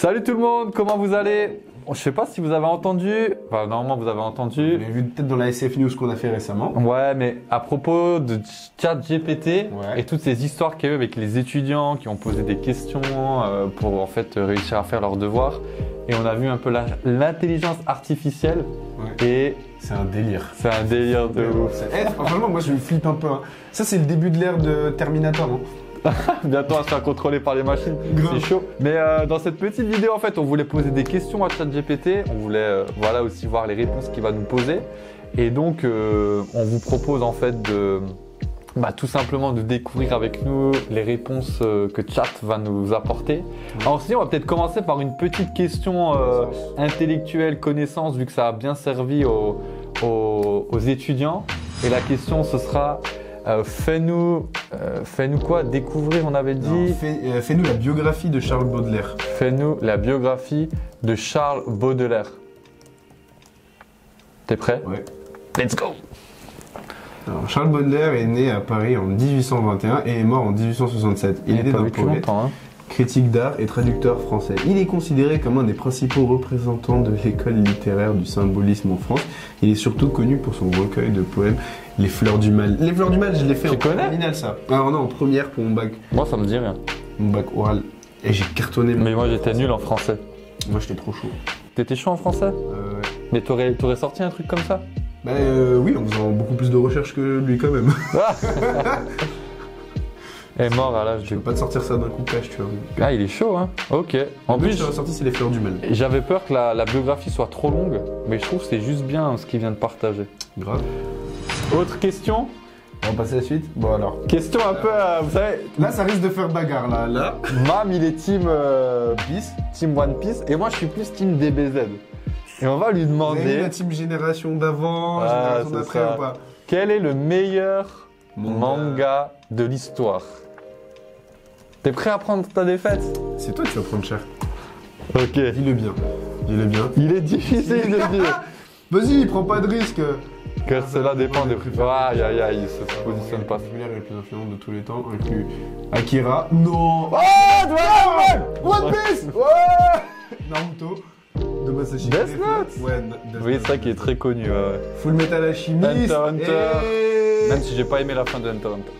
Salut tout le monde, comment vous allez? Je sais pas si vous avez entendu, enfin normalement vous avez entendu. Vous l'avez vu peut-être dans la SF News qu'on a fait récemment. Ouais, mais à propos de ChatGPT et toutes ces histoires qu'il y a eu avec les étudiants qui ont posé des questions pour en fait réussir à faire leurs devoirs. Et on a vu un peu l'intelligence artificielle et c'est un délire. C'est un délire de ouf. Franchement, moi je me flippe un peu. Hein. Ça c'est le début de l'ère de Terminator. Hein. Bientôt à se faire contrôler par les machines, c'est chaud. Mais dans cette petite vidéo, en fait, on voulait poser des questions à ChatGPT. On voulait voilà, aussi voir les réponses qu'il va nous poser. Et donc, on vous propose en fait de tout simplement de découvrir avec nous les réponses que Chat va nous apporter. Ensuite, on va peut-être commencer par une petite question intellectuelle, connaissance, vu que ça a bien servi aux étudiants. Et la question, ce sera... fais-nous quoi? Découvrir, on avait dit. Fais-nous la biographie de Charles Baudelaire. Fais-nous la biographie de Charles Baudelaire. T'es prêt? Ouais. Let's go! Alors, Charles Baudelaire est né à Paris en 1821 et est mort en 1867. Il était un poète, critique d'art et traducteur français. Il est considéré comme un des principaux représentants de l'école littéraire du symbolisme en France. Il est surtout connu pour son recueil de poèmes Les Fleurs du Mal. Les Fleurs du Mal, je l'ai fait en terminale, ça. Alors non, en première pour mon bac. Moi, ça me dit rien. Mon bac oral. Et j'ai cartonné. Mais moi, j'étais nul en français. Moi, j'étais trop chaud. T'étais chaud en français? Ouais. Mais t'aurais sorti un truc comme ça? Bah oui, en faisant beaucoup plus de recherches que lui quand même. Est mort à l'âge Je peux pas te sortir ça d'un coup de cash, tu vois. Ah, il est chaud, hein. Ok. En plus, je t'ai sorti, c'est Les Fleurs du Mal. J'avais peur que la biographie soit trop longue, mais je trouve que c'est juste bien ce qu'il vient de partager. Grave. Autre question? On va passer à la suite. Bon alors. Question un peu, vous savez... Là, ça risque de faire bagarre, là. Mam, il est team One Piece, et moi, je suis plus team DBZ. Et on va lui demander... Vous avez la team génération d'avant, génération d'après ou pas? Quel est le meilleur manga de l'histoire? T'es prêt à prendre ta défaite? C'est toi qui vas prendre cher. Ok. Dis-le bien. Dis-le bien. Il est difficile de dire. Vas-y, prends pas de risque. Que cela dépend des prix. Aïe, aïe, aïe, il se positionne pas. Le plus influent de tous les temps, inclus Akira. Non. Oh, Dragon Ball! One Piece. Ouais. Naruto. De Masashi. Death Note. Ouais, oui, c'est ça qui est très connu. Full Metal Alchemist. Hunter. Même si j'ai pas aimé la fin de Hunter Hunter.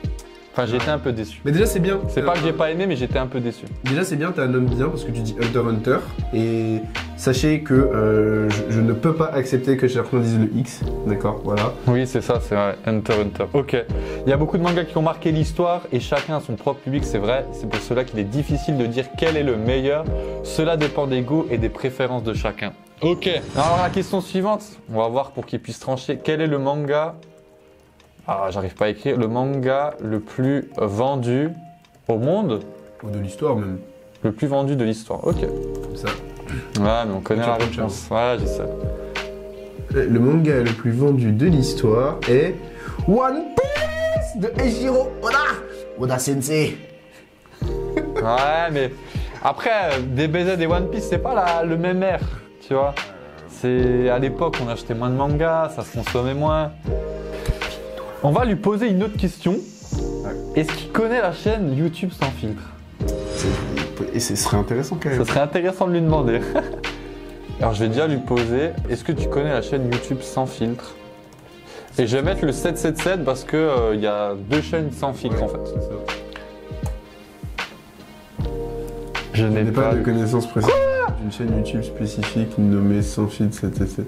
Enfin, j'ai été un peu déçu. Mais déjà, c'est bien. C'est pas que j'ai pas aimé, mais j'étais un peu déçu. Déjà, c'est bien, t'es un homme bien parce que tu dis Hunter Hunter. Et sachez que je ne peux pas accepter que certains disent le X. D'accord, voilà. Oui, c'est ça, c'est vrai. Hunter Hunter. Ok. Il y a beaucoup de mangas qui ont marqué l'histoire et chacun a son propre public, c'est vrai. C'est pour cela qu'il est difficile de dire quel est le meilleur. Cela dépend des goûts et des préférences de chacun. Ok. Alors, la question suivante, on va voir pour qu'il puisse trancher. Quel est le manga... Ah, j'arrive pas à écrire. Le manga le plus vendu au monde? Ou de l'histoire même. Le plus vendu de l'histoire. Ok. Comme ça. Ouais, mais on connaît la réponse. Ouais, je sais. Le manga le plus vendu de l'histoire est One Piece de Eiichiro Oda. Oda Sensei. Ouais, mais après, DBZ et One Piece, c'est pas le même air, tu vois. C'est à l'époque, on achetait moins de mangas, ça se consommait moins. On va lui poser une autre question. Est-ce qu'il connaît la chaîne YouTube sans filtre? Et ce serait intéressant quand même. Ça serait intéressant de lui demander. Alors je vais déjà lui poser, est-ce que tu connais la chaîne YouTube sans filtre? Et je vais mettre le 777 parce que y a deux chaînes sans filtre en fait. Je n'ai pas de connaissance précise d'une chaîne YouTube spécifique nommée sans filtre 777.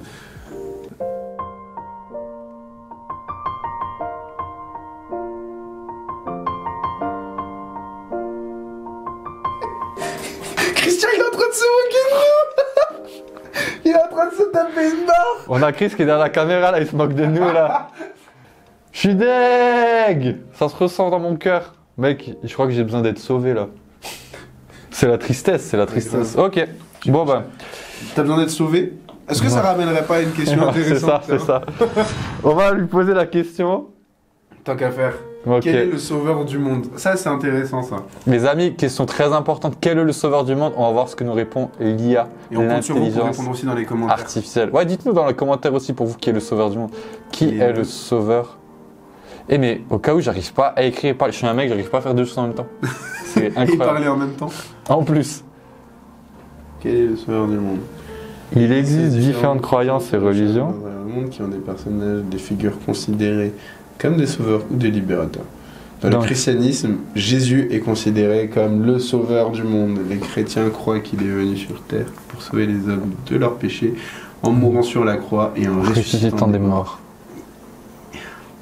Christian, il est en train de se moquer de nous. Il est en train de se taper une barre. On a Chris qui est derrière la caméra là, il se moque de nous là. Je suis deg. Ça se ressent dans mon cœur. Mec, je crois que j'ai besoin d'être sauvé là. C'est la tristesse, c'est la tristesse. Ok, bon bah. T'as besoin d'être sauvé? Est-ce que ça ramènerait pas à une question intéressante? C'est ça. On va lui poser la question. Tant qu'à faire. Okay. Quel est le sauveur du monde? Ça, c'est intéressant, ça. Mes amis, question très importante. Quel est le sauveur du monde? On va voir ce que nous répond l'IA. Et on compte sur vous pour répondre aussi dans les commentaires. Artificielle. Ouais, dites-nous dans les commentaires aussi pour vous qui est le sauveur du monde. Qui est le sauveur? Eh mais au cas où j'arrive pas à écrire et parler. Je suis un mec, j'arrive pas à faire deux choses en même temps. C'est incroyable. Et parler en même temps. En plus. Quel est le sauveur du monde? Il existe différentes croyances et religions. Dans le monde qui ont des personnages, des figures considérées comme des sauveurs ou des libérateurs. Dans le christianisme, Jésus est considéré comme le sauveur du monde. Les chrétiens croient qu'il est venu sur terre pour sauver les hommes de leurs péchés en mourant sur la croix et en ressuscitant des morts.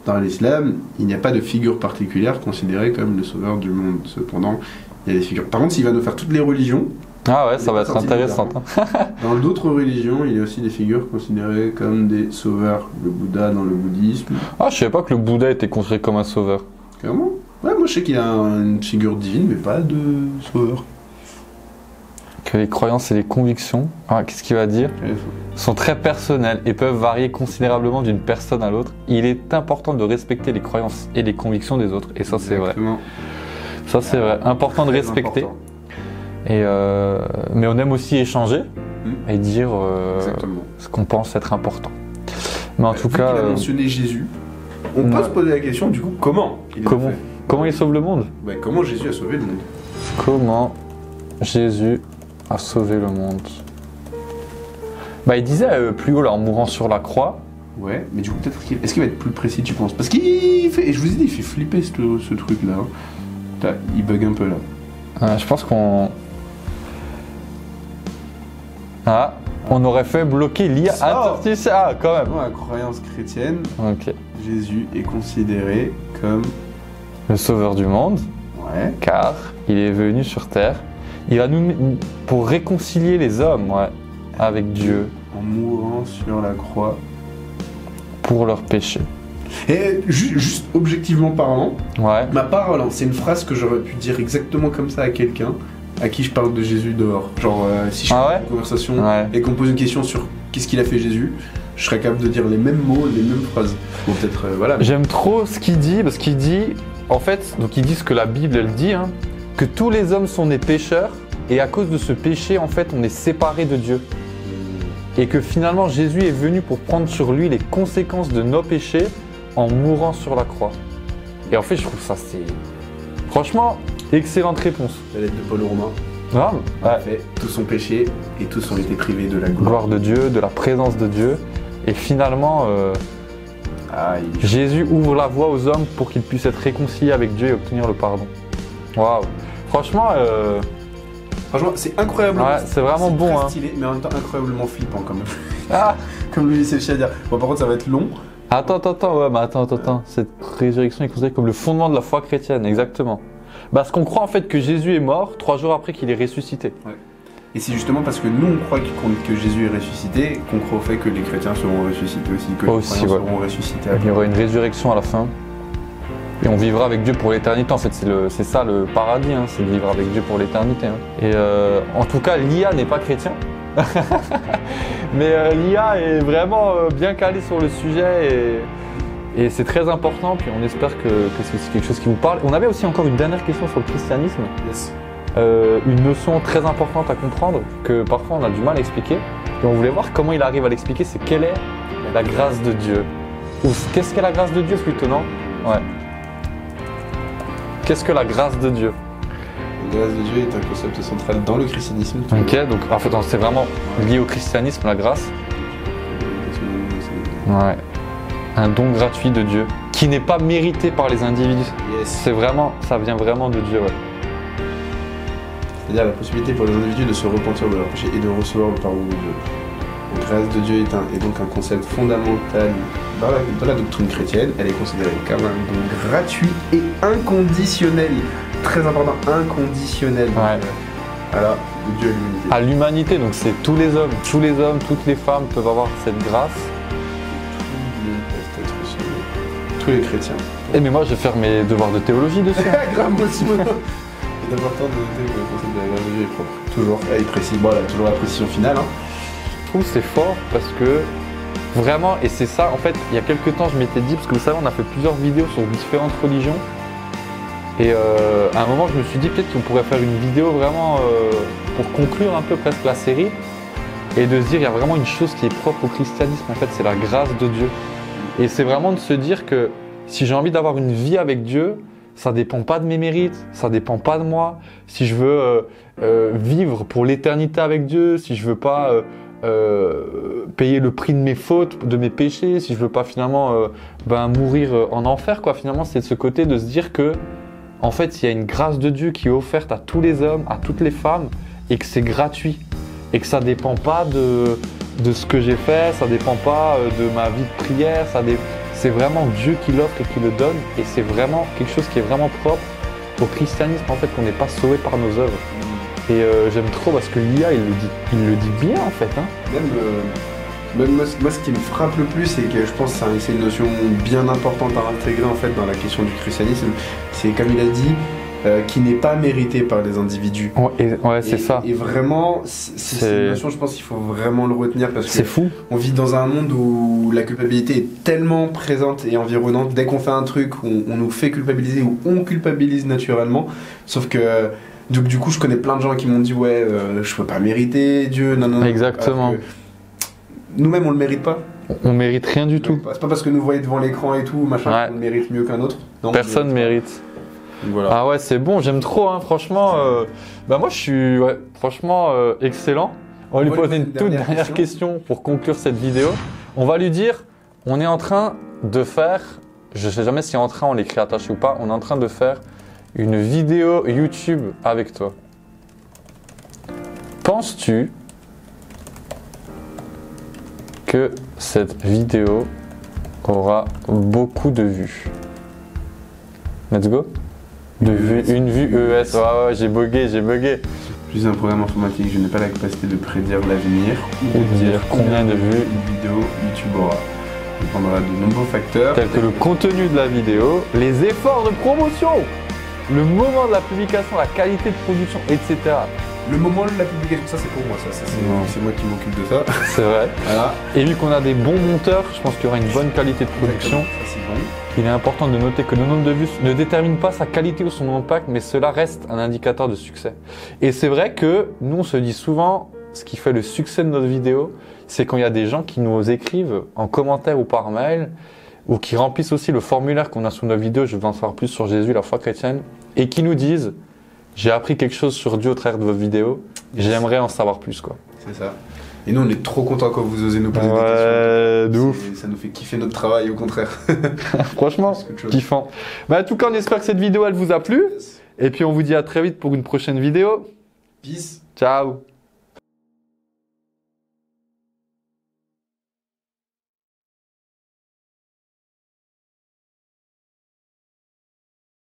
Dans l'islam, il n'y a pas de figure particulière considérée comme le sauveur du monde. Cependant, il y a des figures. Par contre, s'il va nous faire toutes les religions... Ah ouais, ça va être intéressant. Dans d'autres religions, il y a aussi des figures considérées comme des sauveurs. Le Bouddha dans le bouddhisme. Ah, je savais pas que le Bouddha était considéré comme un sauveur. Comment? Ouais, moi je sais qu'il a une figure divine, mais pas de sauveur. Que les croyances et les convictions, qu'est-ce qu'il va dire, sont très personnelles et peuvent varier considérablement d'une personne à l'autre. Il est important de respecter les croyances et les convictions des autres, et ça c'est vrai. Ça c'est vrai, important de respecter. Important. Mais on aime aussi échanger et dire ce qu'on pense être important. Mais en tout cas, il a mentionné Jésus. On peut se poser la question du coup, comment il sauve le monde? Comment Jésus a sauvé le monde? Comment Jésus a sauvé le monde? Il disait plus haut là, en mourant sur la croix. Ouais, mais du coup peut-être est-ce qu'il va être plus précis, tu penses? Parce qu'il fait, et je vous ai dit, il fait flipper ce truc là. Il bug un peu là. Je pense qu'on... on aurait fait bloquer l'IA. Quand même. Dans la croyance chrétienne, okay. Jésus est considéré comme le sauveur du monde, car il est venu sur terre. Il va pour réconcilier les hommes, avec Dieu, en mourant sur la croix pour leurs péchés. Et juste objectivement parlant, ma parole, c'est une phrase que j'aurais pu dire exactement comme ça à quelqu'un à qui je parle de Jésus dehors. Genre, si je fais une conversation et qu'on pose une question sur qu'est-ce qu'il a fait Jésus, je serais capable de dire les mêmes mots, les mêmes phrases. Bon, peut-être, J'aime trop ce qu'il dit, parce qu'il dit, en fait, donc il dit ce que la Bible, elle dit, que tous les hommes sont des pécheurs, et à cause de ce péché, en fait, on est séparés de Dieu. Et que finalement, Jésus est venu pour prendre sur lui les conséquences de nos péchés en mourant sur la croix. Et en fait, je trouve ça, c'est... Franchement, excellente réponse. La lettre de Paul aux Romains. En fait, tous ont péché et tous ont été privés de la gloire de Dieu, de la présence de Dieu. Et finalement, Jésus ouvre la voie aux hommes pour qu'ils puissent être réconciliés avec Dieu et obtenir le pardon. Waouh. Franchement, c'est incroyable. C'est vraiment bon. Très stylé, mais en même temps incroyablement flippant quand même. Comme lui, c'est le chien à dire. Bon, par contre, ça va être long. Attends. Cette résurrection est considérée comme le fondement de la foi chrétienne, exactement. Parce qu'on croit en fait que Jésus est mort 3 jours après qu'il est ressuscité. Et c'est justement parce que nous on croit que Jésus est ressuscité qu'on croit au fait que les chrétiens seront ressuscités aussi, que les croyants seront ressuscités. Il y aura une résurrection à la fin. Et on vivra avec Dieu pour l'éternité. En fait, c'est ça le paradis, c'est de vivre avec Dieu pour l'éternité. Et en tout cas, l'IA n'est pas chrétien. Mais l'IA est vraiment bien calée sur le sujet et c'est très important. Puis on espère que c'est quelque chose qui vous parle. On avait aussi encore une dernière question sur le christianisme. Yes. Une notion très importante à comprendre que parfois on a du mal à expliquer. Et on voulait voir comment il arrive à l'expliquer. C'est quelle est la grâce de Dieu? Ou qu'est-ce qu'est la grâce de Dieu plutôt, non? Qu'est-ce que la grâce de Dieu? La grâce de Dieu est un concept central dans le christianisme. Ok, donc en fait c'est vraiment lié au christianisme, la grâce. Un don gratuit de Dieu, qui n'est pas mérité par les individus. Yes. Ça vient vraiment de Dieu. C'est-à-dire la possibilité pour les individus de se repentir de leurs péchés et de recevoir le pardon de Dieu. La grâce de Dieu est donc un concept fondamental dans la doctrine chrétienne. Elle est considérée comme un don gratuit et inconditionnel. Très important, inconditionnel. Alors, de Dieu à l'humanité. Donc c'est tous les hommes, toutes les femmes peuvent avoir cette grâce. Tous les chrétiens. Mais moi je vais faire mes devoirs de théologie dessus. Grave, moi aussi, c'est important de noter que le concept de la grâce de Dieu est propre. Toujours, et précis. Voilà, toujours la précision finale. Je trouve que c'est fort parce que vraiment, et c'est ça, en fait, il y a quelques temps, je m'étais dit, parce que vous savez, on a fait plusieurs vidéos sur différentes religions, et à un moment, je me suis dit peut-être qu'on pourrait faire une vidéo vraiment pour conclure un peu presque la série, et de se dire, il y a vraiment une chose qui est propre au christianisme, en fait, c'est la grâce de Dieu. Et c'est vraiment de se dire que si j'ai envie d'avoir une vie avec Dieu, ça dépend pas de mes mérites, ça dépend pas de moi. Si je veux vivre pour l'éternité avec Dieu, si je veux pas payer le prix de mes fautes, de mes péchés, si je veux pas finalement mourir en enfer, quoi. Finalement, c'est de ce côté de se dire que, en fait, il y a une grâce de Dieu qui est offerte à tous les hommes, à toutes les femmes, et que c'est gratuit, et que ça dépend pas de ce que j'ai fait, ça dépend pas de ma vie de prière, c'est vraiment Dieu qui l'offre et qui le donne, et c'est vraiment quelque chose qui est vraiment propre au christianisme, en fait, qu'on n'est pas sauvé par nos œuvres. Et j'aime trop parce que l'IA, il le dit bien, en fait. Hein. Même moi, ce qui me frappe le plus, c'est que je pense que c'est une notion bien importante à intégrer en fait dans la question du christianisme. C'est comme il a dit, qui n'est pas mérité par les individus. Ouais, c'est ça. Et vraiment, c'est une notion, je pense qu'il faut vraiment le retenir parce que c'est fou. On vit dans un monde où la culpabilité est tellement présente et environnante. Dès qu'on fait un truc, on nous fait culpabiliser ou on culpabilise naturellement. Sauf que du coup, je connais plein de gens qui m'ont dit ouais, je peux pas mériter Dieu. Non. Exactement. Nous-mêmes, on le mérite pas. On mérite rien du tout. C'est pas parce que nous voyons devant l'écran et tout, machin, qu'on le mérite mieux qu'un autre. Non, personne mérite. Voilà. Ah ouais, c'est bon, j'aime trop, hein, franchement. Moi, je suis franchement excellent. On va lui poser une toute dernière question pour conclure cette vidéo. On va lui dire, on est en train de faire, je sais jamais si en train on l'écrit attaché ou pas, on est en train de faire une vidéo YouTube avec toi. Penses-tu que cette vidéo aura beaucoup de vues? Let's go. Une vue ES. Ouais, j'ai bugué. Je suis un programme informatique, je n'ai pas la capacité de prédire l'avenir ou de dire combien de vues une vidéo YouTube aura. Il dépendra de nombreux facteurs tels que le contenu de la vidéo, les efforts de promotion, le moment de la publication, la qualité de production, etc. Le moment de la publication, ça c'est pour moi, c'est moi qui m'occupe de ça. C'est vrai. Voilà. Et vu qu'on a des bons monteurs, je pense qu'il y aura une bonne qualité de production. Ça c'est bon. Il est important de noter que le nombre de vues ne détermine pas sa qualité ou son impact, mais cela reste un indicateur de succès. Et c'est vrai que nous, on se dit souvent, ce qui fait le succès de notre vidéo, c'est quand il y a des gens qui nous écrivent en commentaire ou par mail, ou qui remplissent aussi le formulaire qu'on a sous nos vidéos, je veux en savoir plus sur Jésus, la foi chrétienne, et qui nous disent, j'ai appris quelque chose sur Dieu au travers de vos vidéos, j'aimerais en savoir plus, quoi. C'est ça. Et nous, on est trop contents quand vous osez nous poser des questions. De ouf. Ça nous fait kiffer notre travail, au contraire. Franchement, kiffant. En tout cas, on espère que cette vidéo, elle vous a plu. Yes. Et puis, on vous dit à très vite pour une prochaine vidéo. Peace. Ciao.